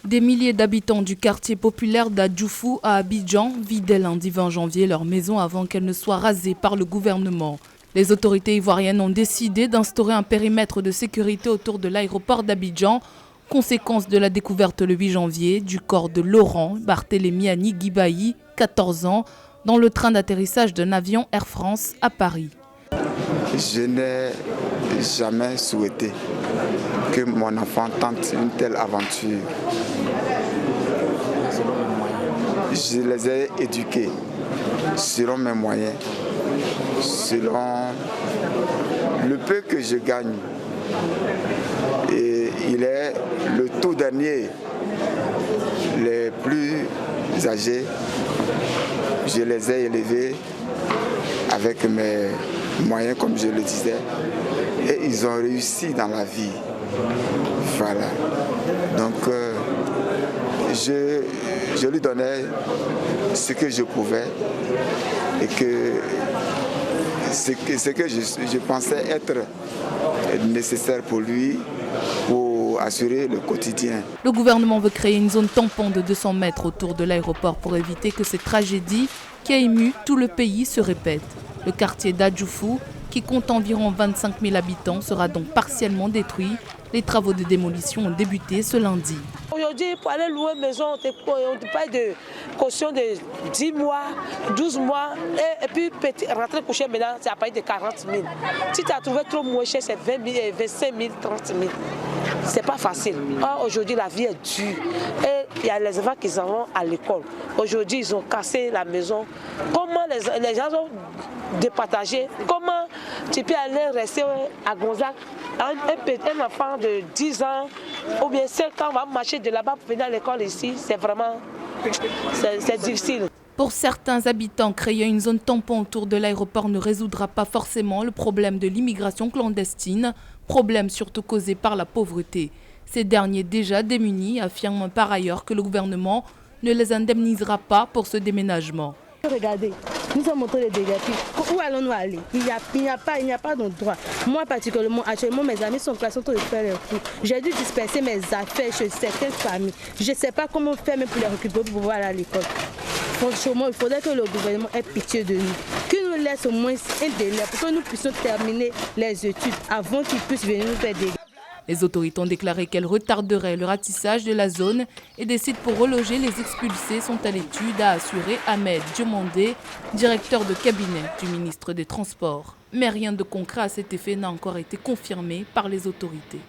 Des milliers d'habitants du quartier populaire d'Adjoufou à Abidjan vidaient lundi 20 janvier leur maison avant qu'elle ne soit rasée par le gouvernement. Les autorités ivoiriennes ont décidé d'instaurer un périmètre de sécurité autour de l'aéroport d'Abidjan, conséquence de la découverte le 8 janvier du corps de Laurent Barthélémy Annie Guibaï, 14 ans, dans le train d'atterrissage d'un avion Air France à Paris. Je n'ai jamais souhaité que mon enfant tente une telle aventure. Je les ai éduqués selon mes moyens, selon le peu que je gagne. Et il est le tout dernier, les plus âgés. Je les ai élevés avec mes moyens, comme je le disais, et ils ont réussi dans la vie. Voilà. Donc, je lui donnais ce que je pouvais et que ce que je pensais être nécessaire pour lui, pour assurer le quotidien. Le gouvernement veut créer une zone tampon de 200 mètres autour de l'aéroport pour éviter que cette tragédie qui a ému tout le pays se répète. Le quartier d'Adjoufou, qui compte environ 25 000 habitants, sera donc partiellement détruit. Les travaux de démolition ont débuté ce lundi. Aujourd'hui, pour aller louer une maison, on te paye de caution de 10 mois, 12 mois. Et puis, rentrer coucher maintenant, c'est à payer de 40 000. Si tu as trouvé trop moins cher, c'est 20 000, 25 000, 30 000. C'est pas facile. Or, aujourd'hui, la vie est dure. Et il y a les enfants qui s'en vont à l'école. Aujourd'hui, ils ont cassé la maison. Comment les gens ont départagé? Comment tu peux aller rester à Gonzague? Un enfant de 10 ans ou bien 5 ans va marcher de là-bas pour venir à l'école ici, c'est vraiment difficile. Pour certains habitants, créer une zone tampon autour de l'aéroport ne résoudra pas forcément le problème de l'immigration clandestine, problème surtout causé par la pauvreté. Ces derniers déjà démunis affirment par ailleurs que le gouvernement ne les indemnisera pas pour ce déménagement. Regardez, nous sommes en train de dégager. Où allons-nous aller? Il n'y a pas d'endroit. Moi particulièrement, actuellement, mes amis sont en train de faire leur coup. J'ai dû disperser mes affaires chez certaines familles. Je ne sais pas comment faire même pour les récupérer pour pouvoir aller à l'école. Franchement, il faudrait que le gouvernement ait pitié de nous. Qu'il nous laisse au moins un délai pour que nous puissions terminer les études avant qu'ils puissent venir nous faire des... Les autorités ont déclaré qu'elles retarderaient le ratissage de la zone et des sites pour reloger les expulsés sont à l'étude, a assuré Ahmed Diomandé, directeur de cabinet du ministre des Transports. Mais rien de concret à cet effet n'a encore été confirmé par les autorités.